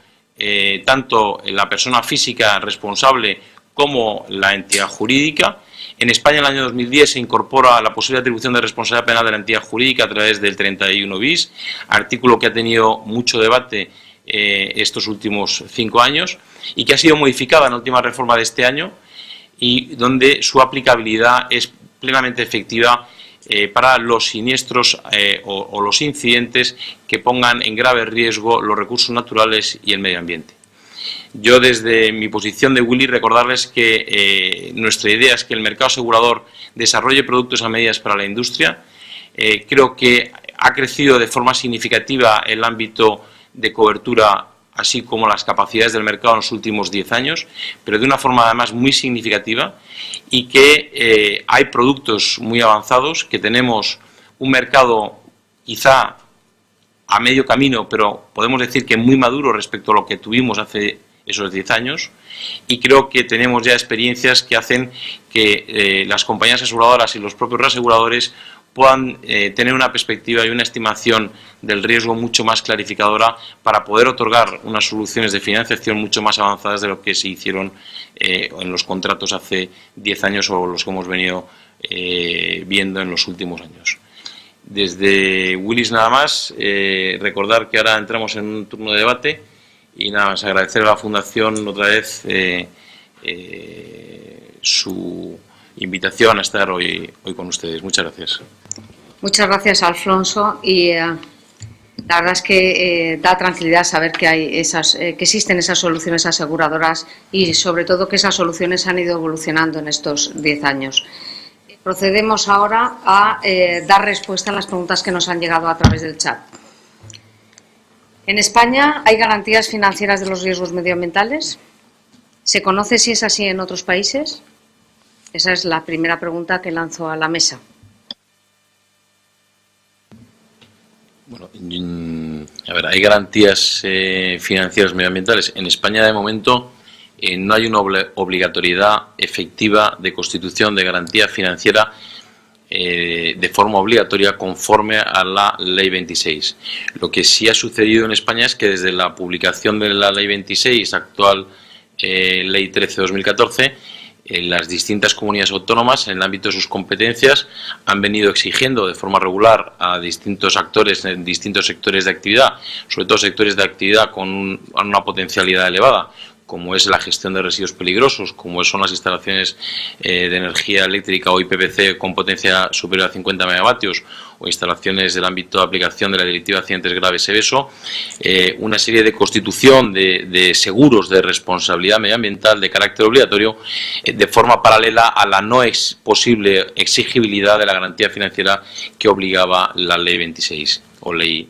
tanto la persona física responsable como la entidad jurídica. En España, en el año 2010, se incorpora la posible atribución de responsabilidad penal de la entidad jurídica a través del 31 bis, artículo que ha tenido mucho debate estos últimos 5 años y que ha sido modificada en la última reforma de este año y donde su aplicabilidad es plenamente efectiva para los siniestros o los incidentes que pongan en grave riesgo los recursos naturales y el medio ambiente. Yo, desde mi posición de Willy, recordarles que nuestra idea es que el mercado asegurador desarrolle productos a medidas para la industria. Creo que ha crecido de forma significativa el ámbito de cobertura, así como las capacidades del mercado en los últimos 10 años, pero de una forma además muy significativa, y que hay productos muy avanzados, que tenemos un mercado quizá a medio camino, pero podemos decir que muy maduro respecto a lo que tuvimos hace esos 10 años, y creo que tenemos ya experiencias que hacen que las compañías aseguradoras y los propios reaseguradores puedan tener una perspectiva y una estimación del riesgo mucho más clarificadora para poder otorgar unas soluciones de financiación mucho más avanzadas de lo que se hicieron en los contratos hace 10 años o los que hemos venido viendo en los últimos años. Desde Willis nada más, recordar que ahora entramos en un turno de debate y nada más agradecer a la Fundación otra vez su invitación a estar hoy con ustedes. Muchas gracias. Muchas gracias, Alfonso, y la verdad es que da tranquilidad saber que hay que existen esas soluciones aseguradoras y sobre todo que esas soluciones han ido evolucionando en estos 10 años. Procedemos ahora a dar respuesta a las preguntas que nos han llegado a través del chat. En España, ¿hay garantías financieras de los riesgos medioambientales? ¿Se conoce si es así en otros países? Esa es la primera pregunta que lanzo a la mesa. Bueno, a ver, hay garantías financieras medioambientales. En España, de momento, no hay una obligatoriedad efectiva de constitución de garantía financiera de forma obligatoria conforme a la Ley 26. Lo que sí ha sucedido en España es que desde la publicación de la Ley 26, actual Ley 13/2014, las distintas comunidades autónomas, en el ámbito de sus competencias, han venido exigiendo de forma regular a distintos actores en distintos sectores de actividad, sobre todo sectores de actividad con una potencialidad elevada, como es la gestión de residuos peligrosos, como son las instalaciones de energía eléctrica o IPPC con potencia superior a 50 megavatios o instalaciones del ámbito de aplicación de la Directiva de Accidentes Graves EBESO, una serie de constitución de seguros de responsabilidad medioambiental de carácter obligatorio de forma paralela a la no posible exigibilidad de la garantía financiera que obligaba la Ley 26 o Ley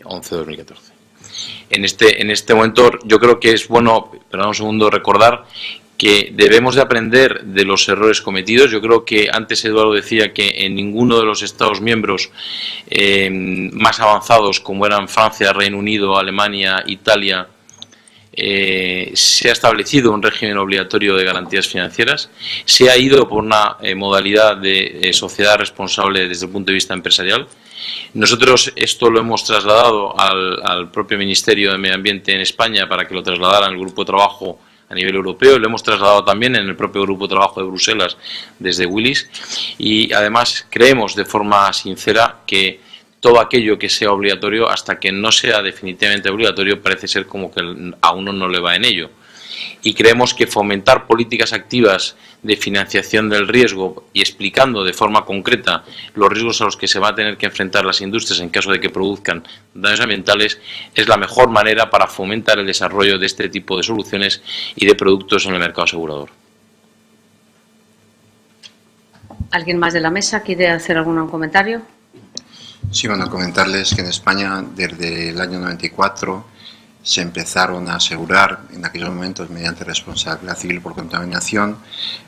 11 de 2014. En este momento yo creo que es bueno, perdón un segundo, recordar que debemos de aprender de los errores cometidos. Yo creo que antes Eduardo decía que en ninguno de los Estados miembros más avanzados, como eran Francia, Reino Unido, Alemania, Italia, se ha establecido un régimen obligatorio de garantías financieras. Se ha ido por una modalidad de sociedad responsable desde el punto de vista empresarial. Nosotros esto lo hemos trasladado al propio Ministerio de Medio Ambiente en España para que lo trasladara al grupo de trabajo a nivel europeo. Lo hemos trasladado también en el propio grupo de trabajo de Bruselas desde Willis, y además creemos de forma sincera que todo aquello que sea obligatorio, hasta que no sea definitivamente obligatorio, parece ser como que a uno no le va en ello. Y creemos que fomentar políticas activas de financiación del riesgo y explicando de forma concreta los riesgos a los que se van a tener que enfrentar las industrias en caso de que produzcan daños ambientales es la mejor manera para fomentar el desarrollo de este tipo de soluciones y de productos en el mercado asegurador. ¿Alguien más de la mesa quiere hacer algún comentario? Sí, bueno, comentarles que en España desde el año 94 se empezaron a asegurar en aquellos momentos mediante responsabilidad civil por contaminación.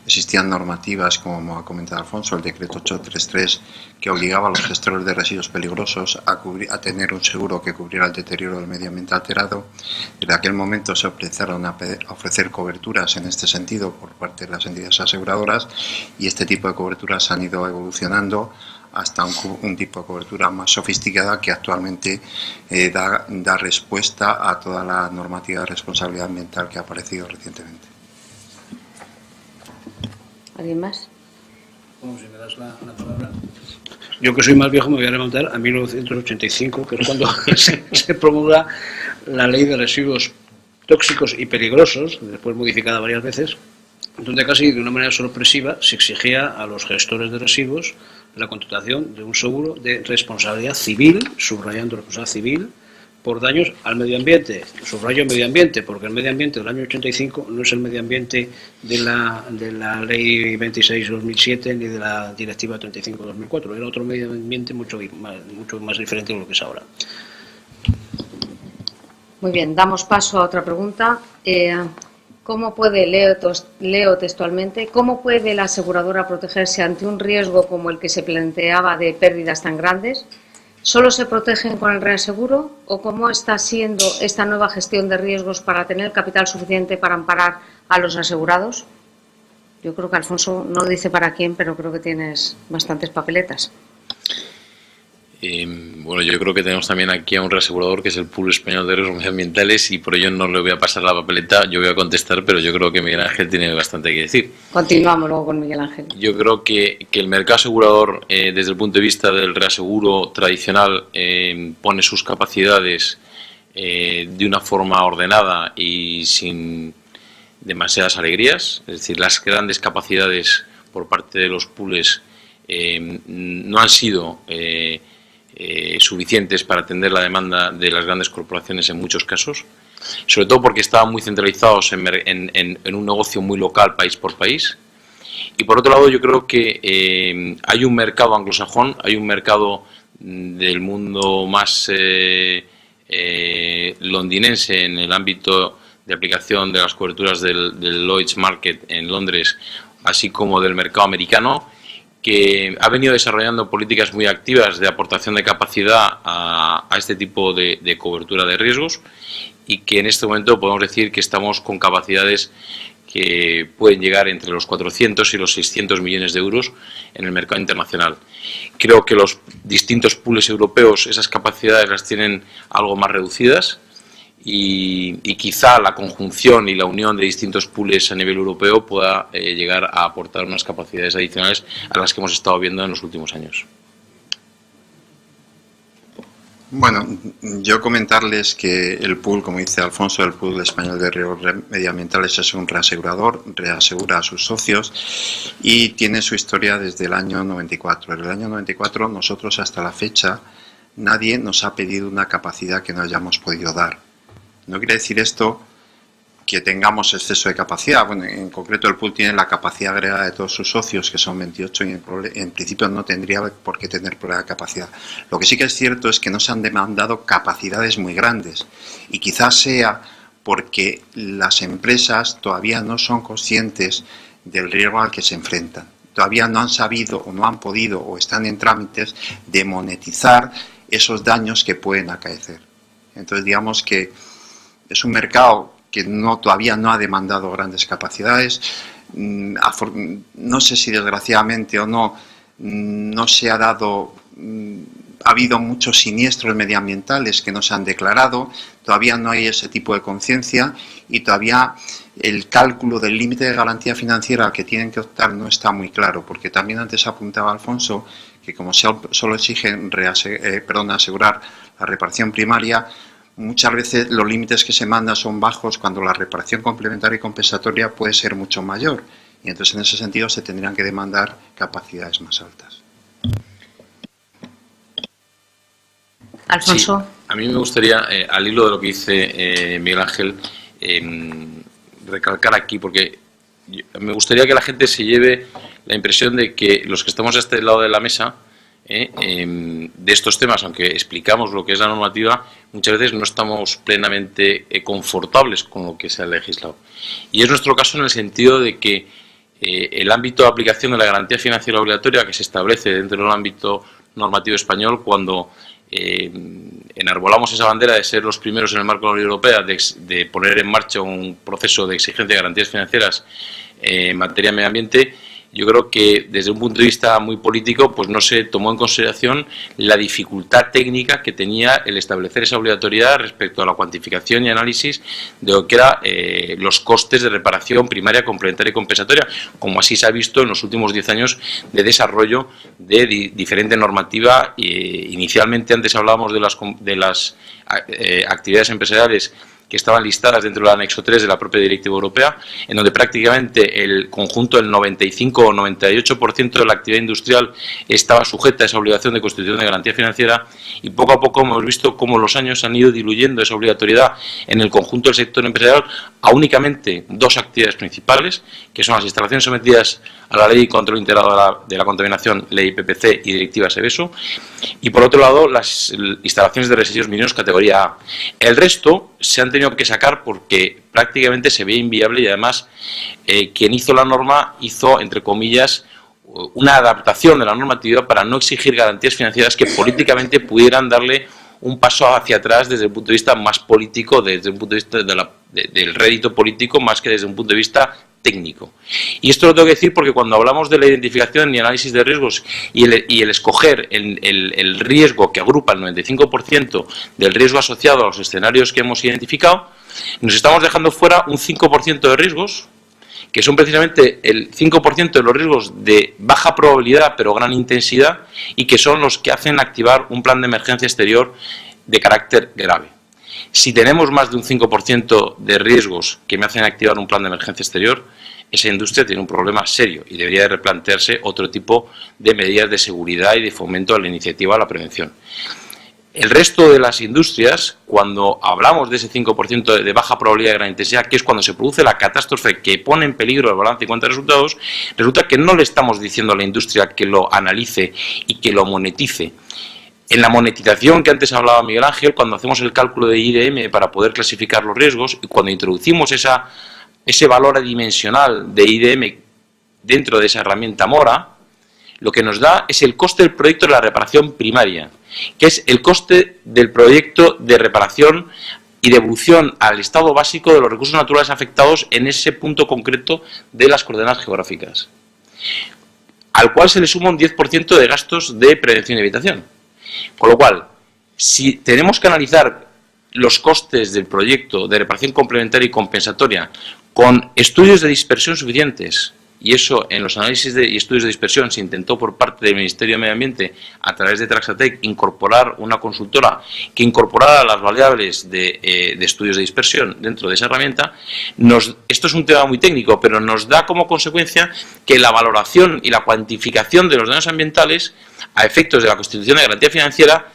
Existían normativas, como ha comentado Alfonso, el decreto 833, que obligaba a los gestores de residuos peligrosos a tener un seguro que cubriera el deterioro del medio ambiente alterado. Desde aquel momento se empezaron a ofrecer coberturas en este sentido por parte de las entidades aseguradoras, y este tipo de coberturas han ido evolucionando hasta un tipo de cobertura más sofisticada que actualmente da respuesta a toda la normativa de responsabilidad ambiental que ha aparecido recientemente. ¿Alguien más? Bueno, si me das la palabra. Yo, que soy más viejo, me voy a remontar a 1985, que es cuando se promulga la Ley de Residuos Tóxicos y Peligrosos, después modificada varias veces, donde casi de una manera sorpresiva se exigía a los gestores de residuos la contratación de un seguro de responsabilidad civil, subrayando responsabilidad civil, por daños al medio ambiente. Subrayo medio ambiente, porque el medio ambiente del año 85 no es el medio ambiente de la Ley 26/2007 ni de la Directiva 35/2004. Era otro medio ambiente mucho más diferente de lo que es ahora. Muy bien, damos paso a otra pregunta. ¿Cómo puede, leo textualmente, cómo puede la aseguradora protegerse ante un riesgo como el que se planteaba de pérdidas tan grandes? ¿Solo se protegen con el reaseguro o cómo está siendo esta nueva gestión de riesgos para tener capital suficiente para amparar a los asegurados? Yo creo que Alfonso no dice para quién, pero creo que tienes bastantes papeletas. Bueno, yo creo que tenemos también aquí a un reasegurador que es el Pool Español de Riesgos Medioambientales, y por ello no le voy a pasar la papeleta, yo voy a contestar, pero yo creo que Miguel Ángel tiene bastante que decir. Continuamos luego con Miguel Ángel. Yo creo que el mercado asegurador, desde el punto de vista del reaseguro tradicional, pone sus capacidades de una forma ordenada y sin demasiadas alegrías. Es decir, las grandes capacidades por parte de los pools no han sido suficientes para atender la demanda de las grandes corporaciones en muchos casos, sobre todo porque estaban muy centralizados en un negocio muy local, país por país. Y por otro lado, yo creo que hay un mercado anglosajón, hay un mercado del mundo más londinense en el ámbito de aplicación de las coberturas del Lloyd's Market en Londres, así como del mercado americano, que ha venido desarrollando políticas muy activas de aportación de capacidad a este tipo de cobertura de riesgos, y que en este momento podemos decir que estamos con capacidades que pueden llegar entre los 400 y los 600 millones de euros en el mercado internacional. Creo que los distintos pools europeos esas capacidades las tienen algo más reducidas, y quizá la conjunción y la unión de distintos pools a nivel europeo pueda llegar a aportar unas capacidades adicionales a las que hemos estado viendo en los últimos años. Bueno, yo comentarles que el pool, como dice Alfonso, el pool español de riesgos medioambientales es un reasegurador, reasegura a sus socios y tiene su historia desde el año 94. En el año 94 nosotros hasta la fecha nadie nos ha pedido una capacidad que no hayamos podido dar. No quiere decir esto que tengamos exceso de capacidad. Bueno, en concreto el pool tiene la capacidad agregada de todos sus socios, que son 28, y en principio no tendría por qué tener problema de capacidad. Lo que sí que es cierto es que nos han demandado capacidades muy grandes, y quizás sea porque las empresas todavía no son conscientes del riesgo al que se enfrentan. Todavía no han sabido o no han podido o están en trámites de monetizar esos daños que pueden acaecer. Entonces digamos que es un mercado que todavía no ha demandado grandes capacidades. No sé si desgraciadamente o no se ha dado, ha habido muchos siniestros medioambientales que no se han declarado, todavía no hay ese tipo de conciencia y todavía el cálculo del límite de garantía financiera al que tienen que optar no está muy claro, porque también antes apuntaba Alfonso que como solo exigen asegurar la reparación primaria, muchas veces los límites que se mandan son bajos cuando la reparación complementaria y compensatoria puede ser mucho mayor. Y entonces en ese sentido se tendrían que demandar capacidades más altas. Alfonso. Sí, a mí me gustaría, al hilo de lo que dice Miguel Ángel, recalcar aquí, porque me gustaría que la gente se lleve la impresión de que los que estamos a este lado de la mesa, de estos temas, aunque explicamos lo que es la normativa, muchas veces no estamos plenamente confortables con lo que se ha legislado. Y es nuestro caso en el sentido de que el ámbito de aplicación de la garantía financiera obligatoria que se establece dentro del ámbito normativo español, cuando enarbolamos esa bandera de ser los primeros en el marco de la Unión Europea de poner en marcha un proceso de exigencia de garantías financieras en materia de medio ambiente, yo creo que desde un punto de vista muy político pues no se tomó en consideración la dificultad técnica que tenía el establecer esa obligatoriedad respecto a la cuantificación y análisis de lo que eran los costes de reparación primaria, complementaria y compensatoria, como así se ha visto en los últimos 10 años de desarrollo de diferente normativa. Inicialmente antes hablábamos de las actividades empresariales que estaban listadas dentro del anexo 3 de la propia Directiva Europea, en donde prácticamente el conjunto del 95 o 98% de la actividad industrial estaba sujeta a esa obligación de constitución de garantía financiera, y poco a poco hemos visto cómo los años han ido diluyendo esa obligatoriedad en el conjunto del sector empresarial a únicamente dos actividades principales, que son las instalaciones sometidas a la Ley de Control Integrado de la Contaminación, Ley PPC y Directiva Seveso, y por otro lado las instalaciones de residuos mineros categoría A. El resto se han tenido que sacar porque prácticamente se ve inviable, y además quien hizo la norma hizo, entre comillas, una adaptación de la normativa para no exigir garantías financieras que políticamente pudieran darle un paso hacia atrás desde el punto de vista más político, desde un punto de vista del rédito político, más que desde un punto de vista técnico. Y esto lo tengo que decir porque cuando hablamos de la identificación y análisis de riesgos y el escoger el riesgo que agrupa el 95% del riesgo asociado a los escenarios que hemos identificado, nos estamos dejando fuera un 5% de riesgos, que son precisamente el 5% de los riesgos de baja probabilidad pero gran intensidad, y que son los que hacen activar un plan de emergencia exterior de carácter grave. Si tenemos más de un 5% de riesgos que me hacen activar un plan de emergencia exterior, esa industria tiene un problema serio y debería de replantearse otro tipo de medidas de seguridad y de fomento a la iniciativa a la prevención. El resto de las industrias, cuando hablamos de ese 5% de baja probabilidad de gran intensidad, que es cuando se produce la catástrofe que pone en peligro el balance y cuenta de resultados, resulta que no le estamos diciendo a la industria que lo analice y que lo monetice. En la monetización que antes hablaba Miguel Ángel, cuando hacemos el cálculo de IDM para poder clasificar los riesgos, y cuando introducimos ese valor adimensional de IDM dentro de esa herramienta Mora, lo que nos da es el coste del proyecto de la reparación primaria, que es el coste del proyecto de reparación y devolución al estado básico de los recursos naturales afectados en ese punto concreto de las coordenadas geográficas, al cual se le suma un 10% de gastos de prevención y evitación. Con lo cual, si tenemos que analizar los costes del proyecto de reparación complementaria y compensatoria con estudios de dispersión suficientes, y eso en los análisis y estudios de dispersión se intentó por parte del Ministerio de Medio Ambiente, a través de Traxatec, incorporar una consultora que incorporara las variables de estudios de dispersión dentro de esa herramienta. Esto es un tema muy técnico, pero nos da como consecuencia que la valoración y la cuantificación de los daños ambientales a efectos de la constitución de garantía financiera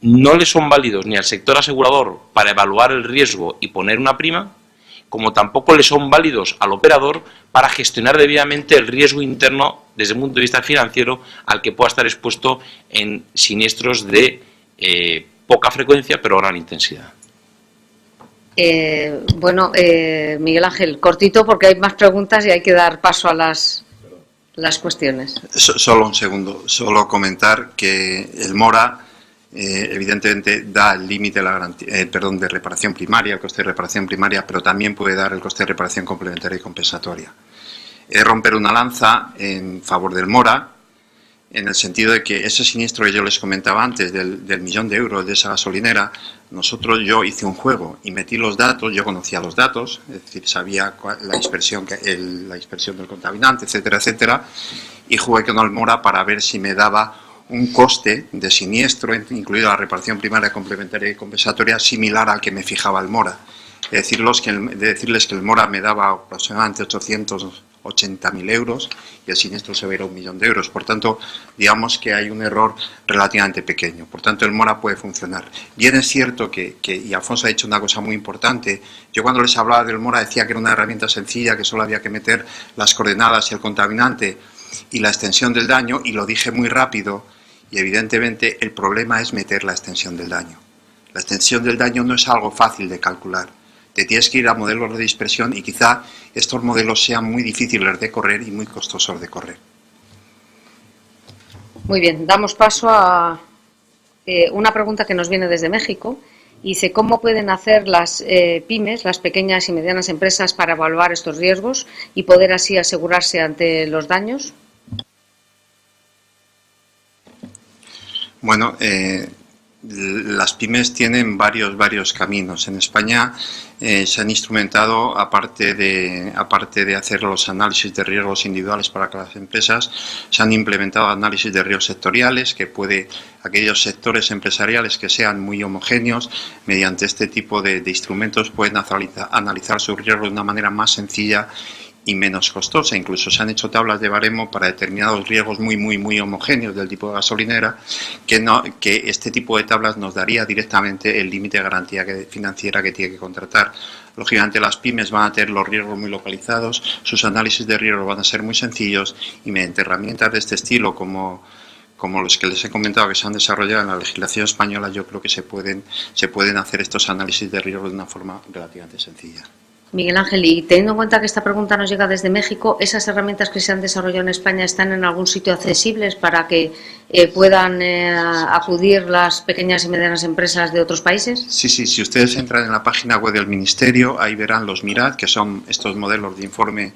no le son válidos ni al sector asegurador para evaluar el riesgo y poner una prima, como tampoco le son válidos al operador para gestionar debidamente el riesgo interno desde el punto de vista financiero al que pueda estar expuesto en siniestros de poca frecuencia pero gran intensidad. Miguel Ángel, cortito porque hay más preguntas y hay que dar paso a las cuestiones. Solo un segundo, solo comentar que el MORA evidentemente da el límite de reparación primaria, el coste de reparación primaria, pero también puede dar el coste de reparación complementaria y compensatoria. He de romper una lanza en favor del MORA, en el sentido de que ese siniestro que yo les comentaba antes, del 1.000.000 de euros de esa gasolinera, yo hice un juego y metí los datos, yo conocía los datos, es decir, sabía la dispersión del contaminante, etcétera, etcétera, y jugué con el MORA para ver si me daba un coste de siniestro, incluido la reparación primaria, complementaria y compensatoria, similar al que me fijaba el MORA. De decirles que el MORA me daba aproximadamente 880.000 euros y el siniestro se va a ir a 1.000.000 de euros. Por tanto, digamos que hay un error relativamente pequeño. Por tanto, el MORA puede funcionar. Bien es cierto y Alfonso ha dicho una cosa muy importante, yo cuando les hablaba del MORA decía que era una herramienta sencilla, que solo había que meter las coordenadas y el contaminante y la extensión del daño, y lo dije muy rápido, y evidentemente el problema es meter la extensión del daño. La extensión del daño no es algo fácil de calcular. Te tienes que ir a modelos de dispersión y quizá estos modelos sean muy difíciles de correr y muy costosos de correr. Muy bien, damos paso a una pregunta que nos viene desde México. Dice, ¿cómo pueden hacer las pymes, las pequeñas y medianas empresas, para evaluar estos riesgos y poder así asegurarse ante los daños? Bueno, las pymes tienen varios caminos. En España se han instrumentado, aparte de hacer los análisis de riesgos individuales para las empresas, se han implementado análisis de riesgos sectoriales, que aquellos sectores empresariales que sean muy homogéneos, mediante este tipo de instrumentos pueden analizar sus riesgos de una manera más sencilla y menos costosa. Incluso se han hecho tablas de baremo para determinados riesgos muy homogéneos del tipo de gasolinera, que este tipo de tablas nos daría directamente el límite de garantía financiera que tiene que contratar. Lógicamente las pymes van a tener los riesgos muy localizados, sus análisis de riesgos van a ser muy sencillos, y mediante herramientas de este estilo como los que les he comentado que se han desarrollado en la legislación española, yo creo que se pueden hacer estos análisis de riesgos de una forma relativamente sencilla. Miguel Ángel, y teniendo en cuenta que esta pregunta nos llega desde México, ¿esas herramientas que se han desarrollado en España están en algún sitio accesibles para que puedan acudir las pequeñas y medianas empresas de otros países? Sí, si ustedes entran en la página web del Ministerio, ahí verán los MIRAD, que son estos modelos de informe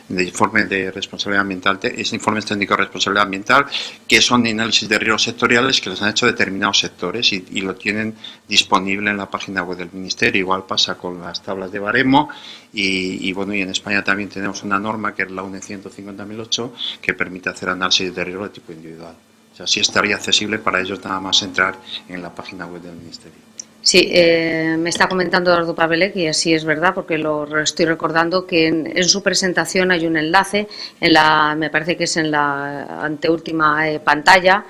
de responsabilidad ambiental, informes técnicos de responsabilidad ambiental, que son análisis de riesgos sectoriales que les han hecho determinados sectores y lo tienen disponible en la página web del Ministerio. Igual pasa con las tablas de baremo. Y en España también tenemos una norma que es la UNE 150.008 que permite hacer análisis de riesgo de tipo individual. O sea, sí estaría accesible para ellos nada más entrar en la página web del Ministerio. Sí, me está comentando Eduardo Pabelec, y así es verdad, porque lo estoy recordando, que en su presentación hay un enlace, me parece que es en la anteúltima pantalla,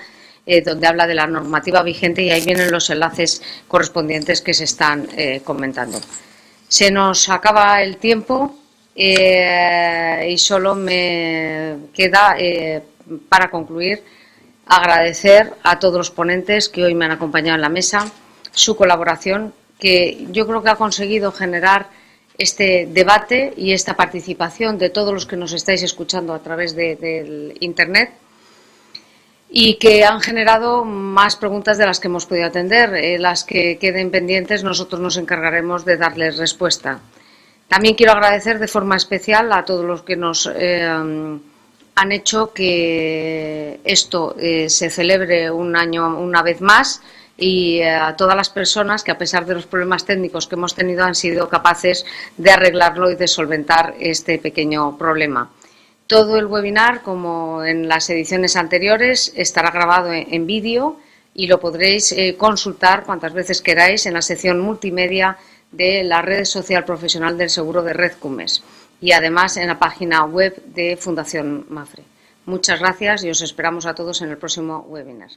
donde habla de la normativa vigente, y ahí vienen los enlaces correspondientes que se están comentando. Se nos acaba el tiempo y solo me queda, para concluir, agradecer a todos los ponentes que hoy me han acompañado en la mesa su colaboración, que yo creo que ha conseguido generar este debate y esta participación de todos los que nos estáis escuchando a través del Internet, y que han generado más preguntas de las que hemos podido atender. Las que queden pendientes nosotros nos encargaremos de darles respuesta. También quiero agradecer de forma especial a todos los que nos han hecho que esto se celebre un año una vez más, y a todas las personas que, a pesar de los problemas técnicos que hemos tenido, han sido capaces de arreglarlo y de solventar este pequeño problema. Todo el webinar, como en las ediciones anteriores, estará grabado en vídeo y lo podréis consultar cuantas veces queráis en la sección multimedia de la red social profesional del seguro de Red Cumes y además en la página web de Fundación Mafre. Muchas gracias y os esperamos a todos en el próximo webinar.